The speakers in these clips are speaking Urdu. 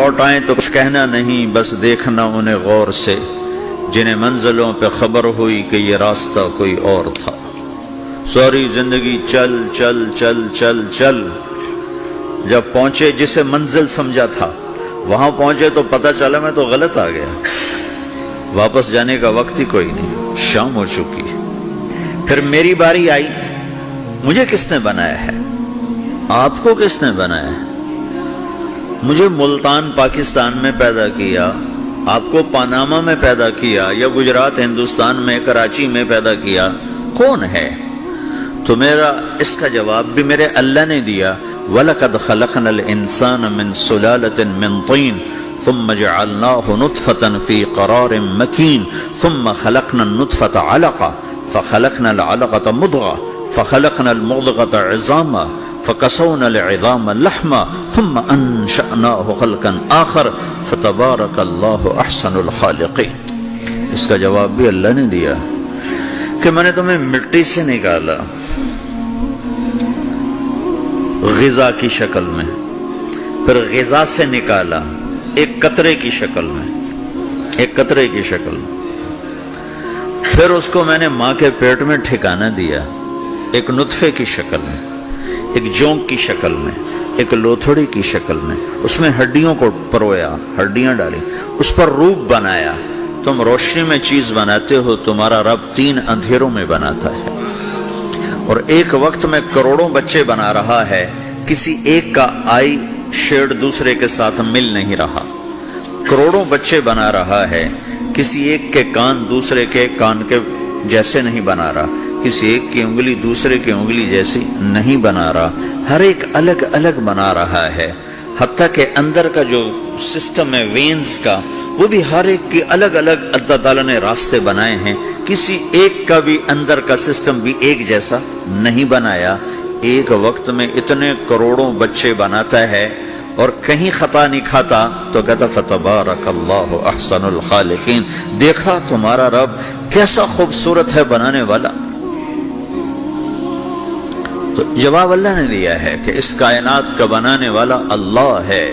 لوٹ آئیں تو کچھ کہنا نہیں، بس دیکھنا انہیں غور سے، جنہیں منزلوں پہ خبر ہوئی کہ یہ راستہ کوئی اور تھا۔ ساری زندگی چل چل چل چل چل، جب پہنچے جسے منزل سمجھا تھا وہاں پہنچے تو پتہ چلا میں تو غلط آ گیا، واپس جانے کا وقت ہی کوئی نہیں، شام ہو چکی۔ پھر میری باری آئی، مجھے کس نے بنایا ہے؟ آپ کو کس نے بنایا ہے؟ مجھے ملتان پاکستان میں پیدا کیا، آپ کو پاناما میں پیدا کیا، یا گجرات ہندوستان میں کراچی میں پیدا کیا، کون ہے؟ تو میرا اس کا جواب بھی میرے اللہ نے دیا، وَلَقَدْ خَلَقْنَا الْإِنسَانَ مِنْ سُلَالَةٍ مِنْ طِينٍ ثُمَّ جَعَلْنَاهُ نُطْفَةً فِي قَرَارٍ مَكِينٍ ثُمَّ خَلَقْنَا النُّطْفَةَ عَلَقَةً فَخَلَقْنَا الْعَلَقَةَ مُضْغَةً فَخَلَقْنَا الْمُضْغَةَ عِظَامًا فَكَسَوْنَا الْعِظَامَ لَحْمًا ثُمَّ أَنشَأْنَاهُ خَلْقًا آخَرَ فَتَبَارَكَ اللَّهُ أَحْسَنُ الْخَالِقِينَ۔ اس کا جواب بھی اللہ نے دیا کہ میں نے تمہیں مٹی سے نکالا غذا کی شکل میں، پھر غذا سے نکالا ایک قطرے کی شکل میں، ایک قطرے کی شکل میں، پھر اس کو میں نے ماں کے پیٹ میں ٹھکانہ دیا ایک نطفے کی شکل میں، ایک جونک کی شکل میں، ایک لوتھڑی کی شکل میں، اس میں ہڈیوں کو پرویا، ہڈیاں ڈالی، اس پر روپ بنایا۔ تم روشنی میں چیز بناتے ہو، تمہارا رب 3 اندھیروں میں بناتا ہے، اور ایک وقت میں کروڑوں بچے بنا رہا ہے، کسی ایک کا آئی شیڈ دوسرے کے ساتھ مل نہیں رہا، کروڑوں بچے بنا رہا ہے، کسی ایک کے کان دوسرے کے کان کے جیسے نہیں بنا رہا، کسی ایک کی انگلی دوسرے کی انگلی جیسی نہیں بنا رہا، ہر ایک الگ الگ بنا رہا ہے، حتیٰ کہ اندر کا جو سسٹم ہے وینز کا، وہ بھی ہر ایک کی الگ الگ اللہ تعالیٰ نے راستے بنائے ہیں، کسی ایک کا بھی اندر کا سسٹم بھی ایک جیسا نہیں بنایا۔ ایک وقت میں اتنے کروڑوں بچے بناتا ہے اور کہیں خطا نہیں کھاتا، تو کہتا فتبارک اللہ احسن الخالقین، دیکھا تمہارا رب کیسا خوبصورت ہے بنانے والا۔ تو جواب اللہ نے دیا ہے کہ اس کائنات کا بنانے والا اللہ ہے۔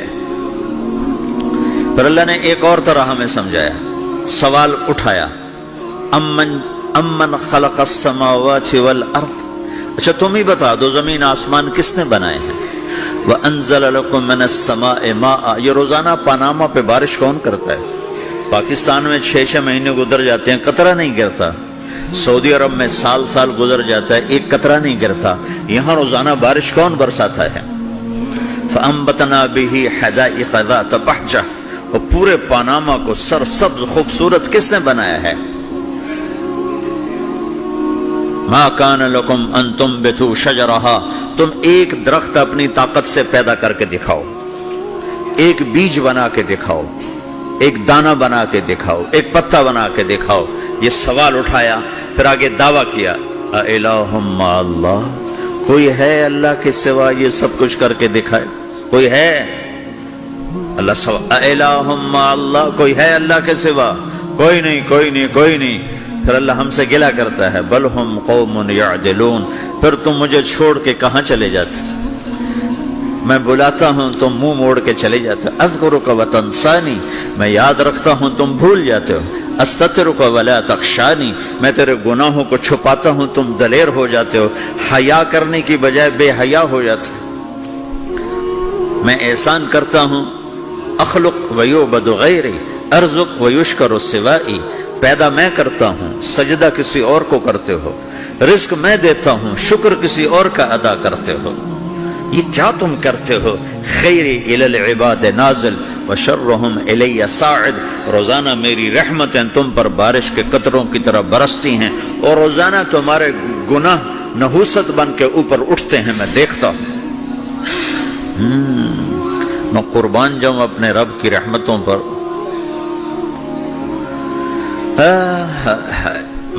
پھر اللہ نے ایک اور طرح ہمیں سمجھایا، سوال اٹھایا، امن خلق السماوات والارض، اچھا تم ہی بتا دو زمین آسمان کس نے بنائے ہیں؟ وَأَنزَلَ لَكُم مِّنَ السَّمَاءِ مَاءً، یہ روزانہ پاناما پہ بارش کون کرتا ہے؟ پاکستان میں 6 مہینے گزر جاتے ہیں، قطرہ نہیں گرتا، سعودی عرب میں سال گزر جاتا ہے، ایک قطرہ نہیں گرتا، یہاں روزانہ بارش کون برساتا ہے؟ فَأَنبَتْنَا بِهِ حَدَائِقَ ذَاتَ بَهْجَةٍ، اور پورے پاناما کو سرسبز خوبصورت کس نے بنایا ہے؟ مَا كَانَ لَكُمْ أَن تُنبِتُوا شَجَرَهَا، تم ایک درخت اپنی طاقت سے پیدا کر کے دکھاؤ، ایک بیج بنا کے دکھاؤ، ایک دانہ بنا کے دکھاؤ، ایک پتا بنا کے دکھاؤ۔ یہ سوال اٹھایا، پھر آگے دعویٰ کیا، اِلَٰهٌ مَّعَ اللَّهِ، کوئی ہے اللہ کے سوا یہ سب کچھ کر کے دکھائے؟ کوئی ہے؟ اللہ سوا اِلَٰهٌ مَّعَ اللَّهِ، کوئی ہے اللہ کے سوا؟ کوئی نہیں، کوئی نہیں، کوئی نہیں۔ پھر اللہ ہم سے گلہ کرتا ہے، بل ہم قوم یعدلون، پھر تم مجھے چھوڑ کے کہاں چلے جاتے؟ میں بلاتا ہوں تم منہ موڑ کے چلے جاتے ہو، اذکرک وتنسانی، میں یاد رکھتا ہوں تم بھول جاتے ہو، استترک ولا تخشانی، میں تیرے گناہوں کو چھپاتا ہوں تم دلیر ہو جاتے ہو، حیا کرنے کی بجائے بے حیا ہو جاتے ہو۔ میں احسان کرتا ہوں، اخلق ویعبد غیری، ارزق ویشکر سوائی، پیدا میں کرتا ہوں، سجدہ کسی اور کو کرتے ہو، رزق میں دیتا ہوں، شکر کسی اور کا ادا کرتے ہو، یہ کیا تم کرتے ہو؟ خیری الی العباد نازل وشرہم الی صاعد، روزانہ میری رحمتیں تم پر بارش کے قطروں کی طرح برستی ہیں، اور روزانہ تمہارے گناہ نحوست بن کے اوپر اٹھتے ہیں، میں دیکھتا ہوں۔ میں قربان جاؤں اپنے رب کی رحمتوں پر۔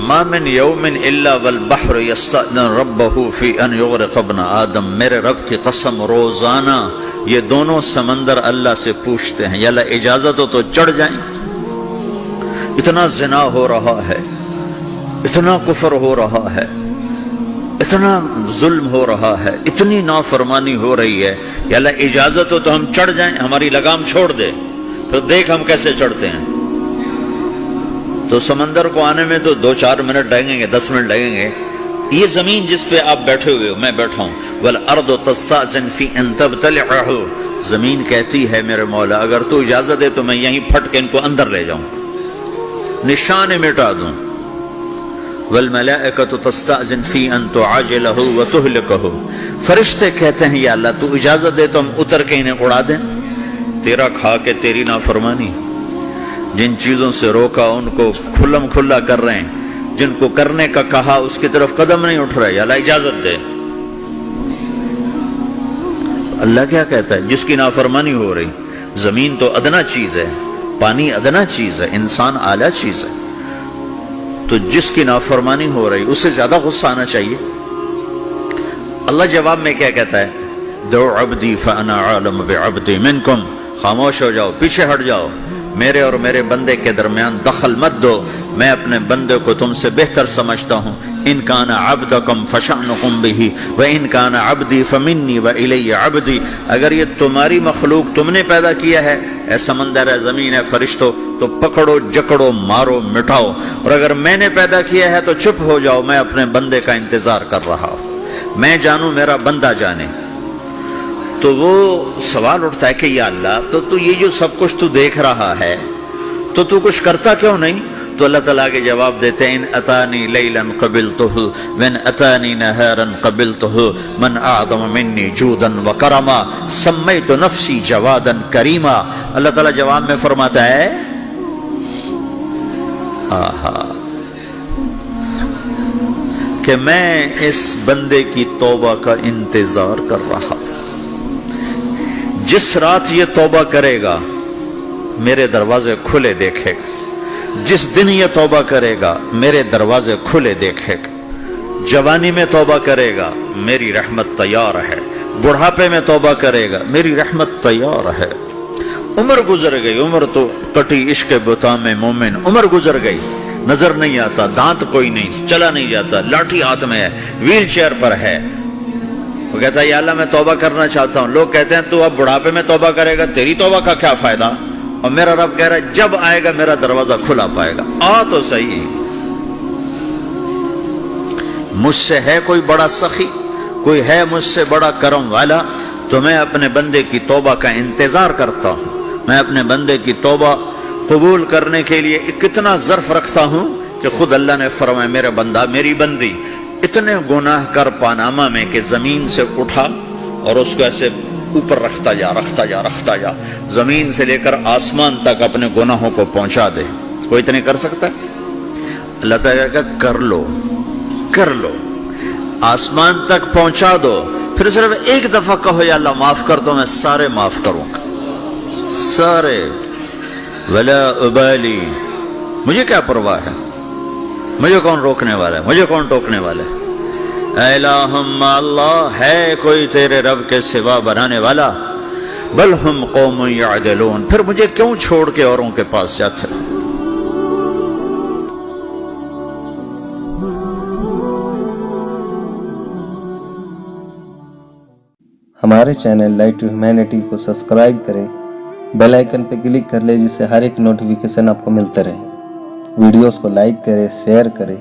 ما من یوم الا والبحر یستأذن ربہ فی ان یغرق ابن آدم، میرے رب کی قسم روزانہ یہ دونوں سمندر اللہ سے پوچھتے ہیں، یا اللہ اجازت ہو تو چڑھ جائیں، اتنا زنا ہو رہا ہے، اتنا کفر ہو رہا ہے، اتنا ظلم ہو رہا ہے، اتنی نافرمانی ہو رہی ہے، یا اللہ اجازت ہو تو ہم چڑھ جائیں، ہماری لگام چھوڑ دے، پھر دیکھ ہم کیسے چڑھتے ہیں۔ تو سمندر کو آنے میں تو 2-4 منٹ لگیں گے، 10 منٹ لگیں گے۔ یہ زمین جس پہ آپ بیٹھے ہوئے ہو، میں بیٹھا ہوں، وَالْأَرْضُ تَسْتَأْذِنُ فِي أَن تَبْتَلِعَهُ، زمین کہتی ہے میرے مولا اگر تو اجازت دے تو میں یہیں پھٹ کے ان کو اندر لے جاؤں، نشان مٹا دوں۔ وَالْمَلَائِكَةُ تَسْتَأْذِنُ فِي أَن تُعَاجِلَهُ وَتُهْلِكَهُ، فرشتے کہتے ہیں یا اللہ تو اجازت دے تو ہم اتر کے انہیں اڑا دیں، تیرا کھا کے تیری نافرمانی۔ جن چیزوں سے روکا ان کو کھلم کھلا کر رہے ہیں، جن کو کرنے کا کہا اس کی طرف قدم نہیں اٹھ رہے، یا اللہ اجازت دے۔ اللہ کیا کہتا ہے؟ جس کی نافرمانی ہو رہی، زمین تو ادنا چیز ہے، پانی ادنا چیز ہے، انسان اعلیٰ چیز ہے، تو جس کی نافرمانی ہو رہی اسے زیادہ غصہ آنا چاہیے۔ اللہ جواب میں کیا کہتا ہے؟ دو عبدی فانا عالم بعبدی منکم، خاموش ہو جاؤ، پیچھے ہٹ جاؤ، میرے اور میرے بندے کے درمیان دخل مت دو، میں اپنے بندے کو تم سے بہتر سمجھتا ہوں۔ ان کان عبدکم فشأنکم بہ وان کان عبدی فمنی والی عبدی، اگر یہ تمہاری مخلوق تم نے پیدا کیا ہے، اے سمندر ہے، زمین ہے، فرشتوں، تو پکڑو جکڑو مارو مٹاؤ، اور اگر میں نے پیدا کیا ہے تو چپ ہو جاؤ، میں اپنے بندے کا انتظار کر رہا ہوں، میں جانوں میرا بندہ جانے۔ تو وہ سوال اٹھتا ہے کہ یا اللہ تو یہ جو سب کچھ تو دیکھ رہا ہے تو کچھ کرتا کیوں نہیں؟ تو اللہ تعالیٰ کے جواب دیتے ہیں ان اتانی لیلا قبلتہ وان اتانی نہارا قبلتہ من اعظم منی جودا وکرما سمیت نفسی جوادا کریما۔ اللہ تعالیٰ جواب میں فرماتا ہے کہ میں اس بندے کی توبہ کا انتظار کر رہا ہوں، جس رات یہ توبہ کرے گا میرے دروازے کھلے دیکھے گا، جس دن یہ توبہ کرے گا میرے دروازے کھلے دیکھے گا، جوانی میں توبہ کرے گا میری رحمت تیار ہے، بڑھاپے میں توبہ کرے گا میری رحمت تیار ہے۔ عمر گزر گئی، عمر تو کٹی عشق بتا میں مومن، عمر گزر گئی، نظر نہیں آتا، دانت کوئی نہیں، چلا نہیں جاتا، لاٹھی ہاتھ میں ہے، ویل چیئر پر ہے۔ وہ کہتا ہے یا اللہ میں توبہ کرنا چاہتا ہوں۔ لوگ کہتے ہیں تو اب بڑھاپے میں توبہ کرے گا، تیری توبہ کا کیا فائدہ؟ اور میرا رب کہہ رہا ہے جب آئے گا میرا دروازہ کھلا پائے گا، آ تو صحیح۔ مجھ سے ہے کوئی بڑا سخی، کوئی ہے مجھ سے بڑا کرم والا، تو میں اپنے بندے کی توبہ کا انتظار کرتا ہوں، میں اپنے بندے کی توبہ قبول کرنے کے لیے کتنا ظرف رکھتا ہوں کہ خود اللہ نے فرمایا میرا بندہ میری بندی اتنے گناہ کر پاناما میں کہ زمین سے اٹھا اور اس کو ایسے اوپر رکھتا جا، زمین سے لے کر آسمان تک اپنے گناہوں کو پہنچا دے۔ کوئی اتنے کر سکتا ہے؟ اللہ تعالیٰ کا کر لو، آسمان تک پہنچا دو، پھر صرف ایک دفعہ کہو یا اللہ معاف کر دو، میں سارے معاف کروں گا، سارے، ولا ابالی، مجھے کیا پرواہ ہے، مجھے کون روکنے والا ہے، مجھے کون ٹوکنے والا ہے۔ اے الہم اللہ، ہے کوئی تیرے رب کے سوا بنانے والا؟ بل ہم قوم یعدلون، پھر مجھے کیوں چھوڑ کے اوروں کے پاس جاتے؟ ہمارے چینل لائٹ ٹو ہیومینٹی کو سبسکرائب کریں، بیل آئیکن پہ کلک کر لیں جس سے ہر ایک نوٹیفیکیشن آپ کو ملتا رہے۔ ویڈیوز کو لائک کریں، شیئر کریں